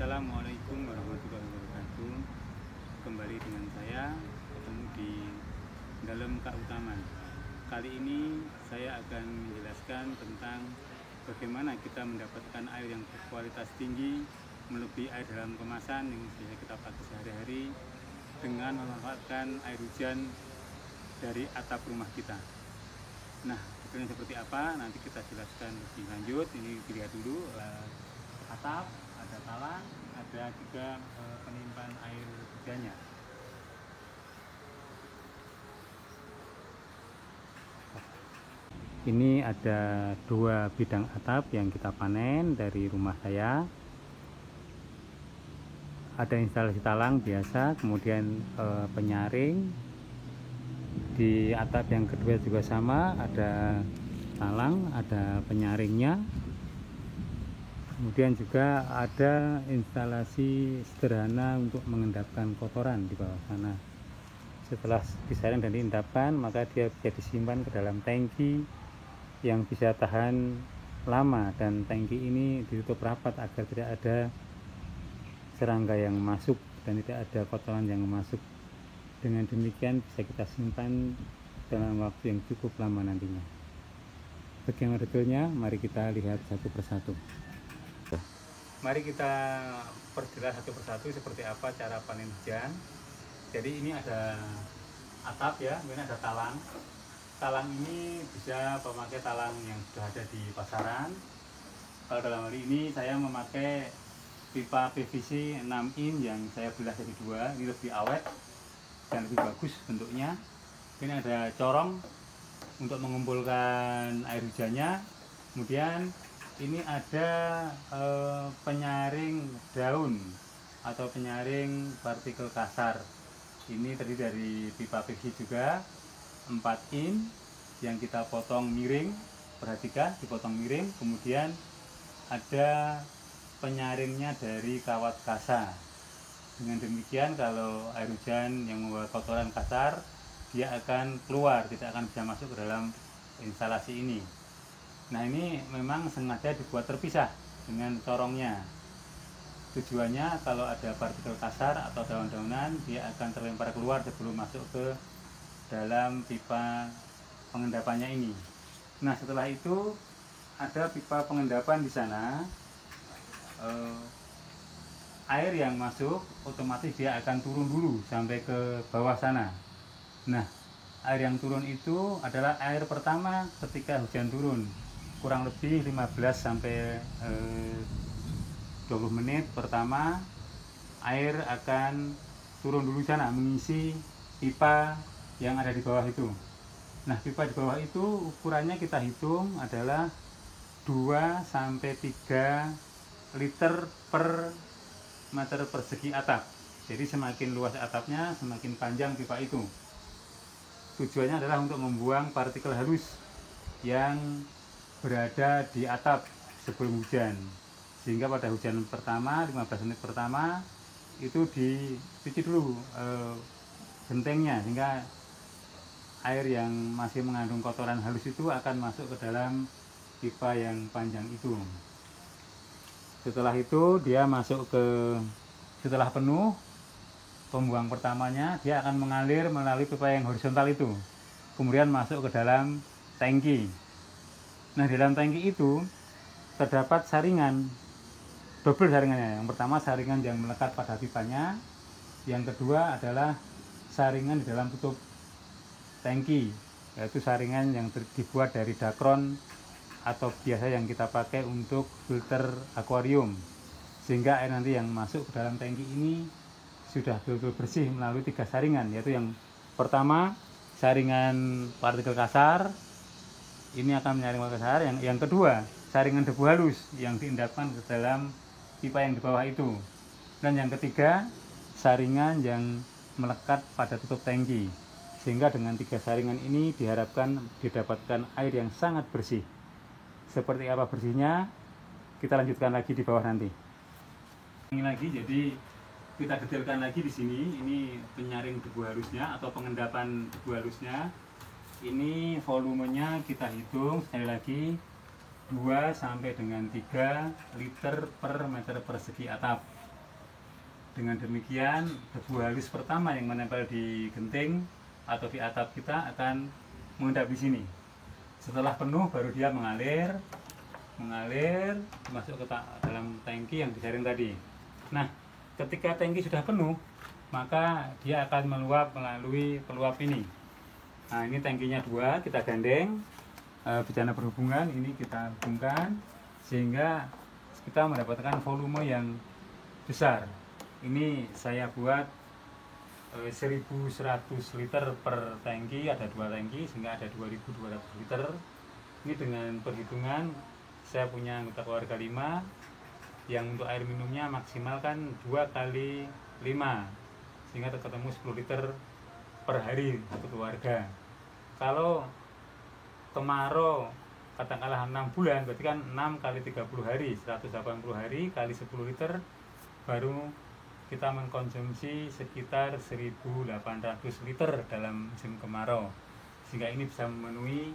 Assalamualaikum warahmatullahi wabarakatuh. Kembali dengan saya ketemu di dalam Kak Utaman. Kali ini saya akan menjelaskan tentang bagaimana kita mendapatkan air yang berkualitas tinggi melebihi air dalam kemasan yang bisa kita pakai sehari-hari dengan memanfaatkan air hujan dari atap rumah kita. Nah, detailnya seperti apa nanti kita jelaskan lebih lanjut. Ini dilihat dulu atap, ada talang, ada juga penimpan air hujannya. Ini ada 2 bidang atap yang kita panen dari rumah saya. Ada instalasi talang biasa, kemudian penyaring. Di atap yang kedua juga sama, ada talang, ada penyaringnya. Kemudian juga ada instalasi sederhana untuk mengendapkan kotoran di bawah sana. Setelah disaring dan diendapkan, maka dia bisa disimpan ke dalam tangki yang bisa tahan lama, dan tangki ini ditutup rapat agar tidak ada serangga yang masuk dan tidak ada kotoran yang masuk. Dengan demikian bisa kita simpan dalam waktu yang cukup lama nantinya. Bagaimana detailnya? Mari kita lihat satu persatu. Mari kita perjelas satu persatu seperti apa cara panen hujan. Jadi ini ada atap ya, ini ada talang. Talang ini bisa memakai talang yang sudah ada di pasaran. Kalau dalam hal ini saya memakai pipa PVC 6 in yang saya belah jadi 2. Ini lebih awet dan lebih bagus bentuknya. Ini ada corong untuk mengumpulkan air hujannya. Kemudian ini ada penyaring daun atau penyaring partikel kasar. Ini terdiri dari pipa PVC juga 4 in yang kita potong miring. Perhatikan, dipotong miring. Kemudian ada penyaringnya dari kawat kasa. Dengan demikian kalau air hujan yang membawa kotoran kasar, dia akan keluar, tidak akan bisa masuk ke dalam instalasi ini. Nah, ini memang sengaja dibuat terpisah dengan corongnya. Tujuannya kalau ada partikel kasar atau daun-daunan, dia akan terlempar keluar sebelum masuk ke dalam pipa pengendapannya ini. Nah, setelah itu ada pipa pengendapan di sana. Air yang masuk otomatis dia akan turun dulu sampai ke bawah sana. Nah, air yang turun itu adalah air pertama ketika hujan turun. Kurang lebih 15 sampai 20 menit pertama air akan turun dulu sana mengisi pipa yang ada di bawah itu. Nah, pipa di bawah itu ukurannya kita hitung adalah 2 sampai 3 liter per meter persegi atap. Jadi semakin luas atapnya, semakin panjang pipa itu. Tujuannya adalah untuk membuang partikel halus yang berada di atap sebelum hujan, sehingga pada hujan pertama 15 menit pertama itu dicuci dulu gentengnya, sehingga air yang masih mengandung kotoran halus itu akan masuk ke dalam pipa yang panjang itu. Setelah itu dia masuk setelah penuh pembuang pertamanya, dia akan mengalir melalui pipa yang horizontal itu, kemudian masuk ke dalam tangki. Nah, di dalam tangki itu terdapat saringan, double saringannya. Yang pertama saringan yang melekat pada pipanya, yang kedua adalah saringan di dalam tutup tangki, yaitu saringan yang dibuat dari dakron atau biasa yang kita pakai untuk filter akuarium, sehingga air nanti yang masuk ke dalam tangki ini sudah betul-betul bersih melalui 3 saringan, yaitu yang pertama saringan partikel kasar, ini akan menyaring partikel kasar. Yang kedua saringan debu halus yang diendapkan ke dalam pipa yang di bawah itu, dan yang ketiga saringan yang melekat pada tutup tangki, sehingga dengan 3 saringan ini diharapkan didapatkan air yang sangat bersih. Seperti apa bersihnya kita lanjutkan lagi di bawah nanti. Ini lagi, jadi kita detailkan lagi di sini. Ini penyaring debu halusnya atau pengendapan debu halusnya. Ini volumenya kita hitung sekali lagi 2 sampai dengan 3 liter per meter persegi atap. Dengan demikian, debu halus pertama yang menempel di genting atau di atap kita akan mengendap di sini. Setelah penuh baru dia mengalir masuk ke dalam tangki yang disaring tadi. Nah, ketika tangki sudah penuh, maka dia akan meluap melalui peluap ini. Nah, ini tangkinya 2, kita gandeng, bejana berhubungan ini kita hubungkan sehingga kita mendapatkan volume yang besar. Ini saya buat 1100 liter per tangki, ada 2 tangki sehingga ada 2200 liter. Ini dengan perhitungan saya punya anggota keluarga 5 yang untuk air minumnya maksimal kan 2 kali 5 sehingga ketemu 10 liter per hari satu keluarga. Kalau kemarau katakanlah 6 bulan, berarti kan 6 kali 30 hari, 180 hari kali 10 liter, baru kita mengkonsumsi sekitar 1800 liter dalam musim kemarau, sehingga ini bisa memenuhi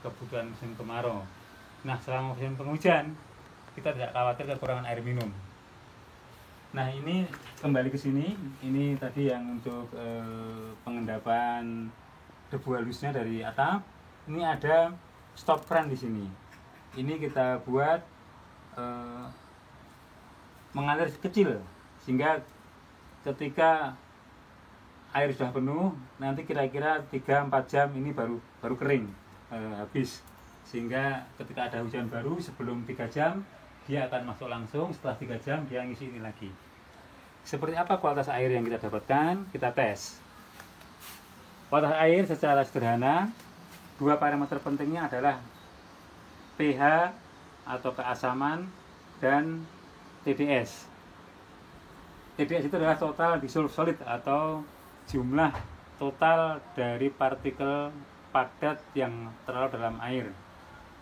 kebutuhan musim kemarau. Nah, selama musim penghujan kita tidak khawatir kekurangan air minum. Nah, ini kembali ke sini, ini tadi yang untuk pengendapan debu halusnya dari atap. Ini ada stop kran di sini. Ini kita buat mengalir kecil sehingga ketika air sudah penuh, nanti kira-kira 3-4 jam ini baru kering, habis. Sehingga ketika ada hujan baru sebelum 3 jam dia akan masuk langsung, setelah 3 jam dia ngisi ini lagi. Seperti apa kualitas air yang kita dapatkan? Kita tes. Kualitas air secara sederhana, 2 parameter pentingnya adalah pH atau keasaman dan TDS. TDS itu adalah total dissolved solid atau jumlah total dari partikel padat yang terlarut dalam air.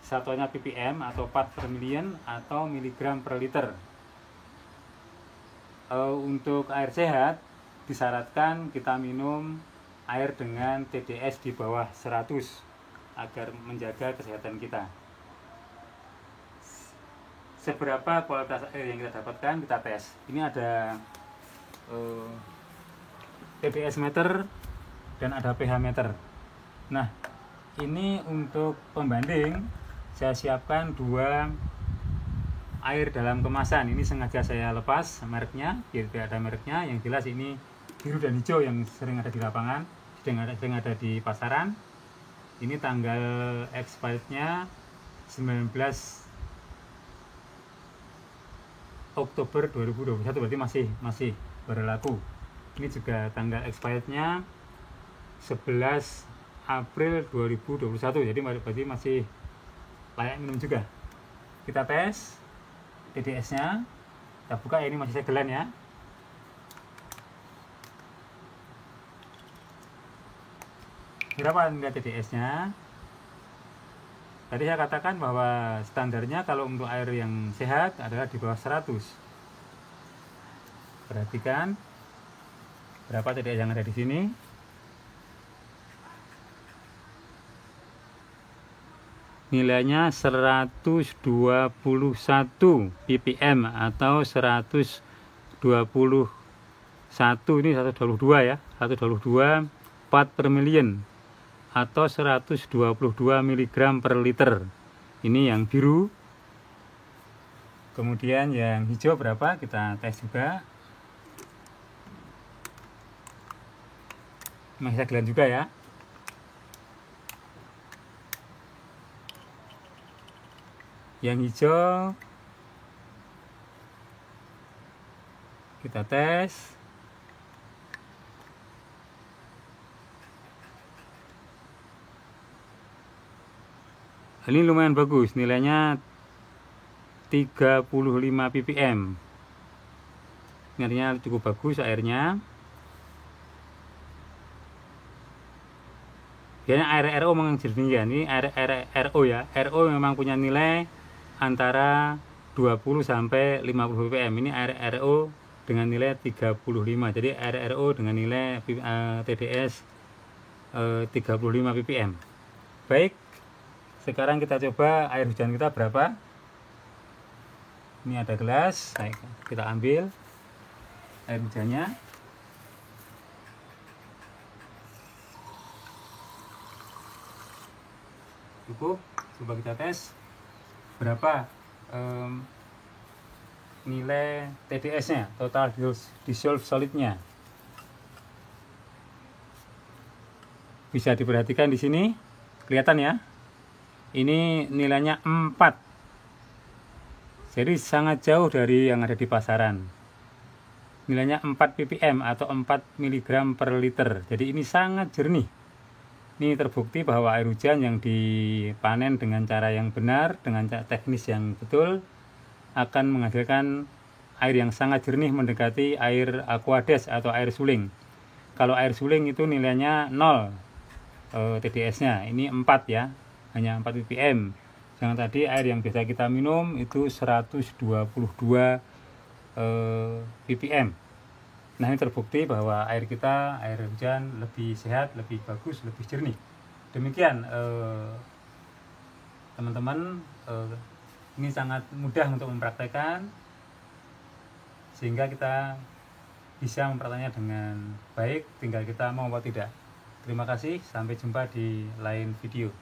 Satuannya ppm atau part per million atau miligram per liter. Untuk air sehat disyaratkan kita minum air dengan TDS di bawah 100 agar menjaga kesehatan kita. Seberapa kualitas air yang kita dapatkan kita tes. Ini ada TDS meter dan ada pH meter. Nah, ini untuk pembanding saya siapkan 2 air dalam kemasan. Ini sengaja saya lepas mereknya biar tidak ada mereknya. Yang jelas ini biru dan hijau yang sering ada di lapangan, sering ada di pasaran. Ini tanggal expirednya 19 Oktober 2021, berarti masih berlaku. Ini juga tanggal expirednya 11 April 2021, jadi berarti masih layak minum juga. Kita tes TDS nya, kita buka ya, ini masih segelan ya. Berapa nilai TDS nya? Tadi saya katakan bahwa standarnya kalau untuk air yang sehat adalah di bawah 100. Perhatikan berapa TDS yang ada di sini. Nilainya 121 ppm atau 121, ini 122 ya, 122 part per million atau 122 mg per liter. Ini yang biru. Kemudian yang hijau berapa? Kita tes juga. Masih segelan juga ya. Yang hijau kita tes. Ini lumayan bagus, nilainya 35 ppm. Ini artinya cukup bagus airnya. Biasanya air RO memang jernih ya. Ini air RO ya. RO memang punya nilai antara 20 sampai 50 ppm. Ini air RO dengan nilai 35. Jadi air RO dengan nilai TDS 35 ppm. Baik, sekarang kita coba air hujan kita berapa. Ini ada gelas, kita ambil. air hujannya. Cukup. Coba kita tes berapa nilai TDS-nya, total dissolved solid-nya. Bisa diperhatikan di sini, kelihatan ya. Ini nilainya 4. Jadi sangat jauh dari yang ada di pasaran. Nilainya 4 ppm atau 4 mg per liter. Jadi ini sangat jernih. Ini terbukti bahwa air hujan yang dipanen dengan cara yang benar, dengan teknis yang betul, akan menghasilkan air yang sangat jernih mendekati air aquades atau air suling. Kalau air suling itu nilainya 0 TDS-nya, ini 4 ya, hanya 4 ppm. Yang tadi air yang biasa kita minum itu 122 ppm. Nah, ini terbukti bahwa air kita, air hujan lebih sehat, lebih bagus, lebih jernih. Demikian teman-teman, ini sangat mudah untuk mempraktekkan, sehingga kita bisa mempraktekkannya dengan baik, tinggal kita mau atau tidak. Terima kasih, sampai jumpa di lain video.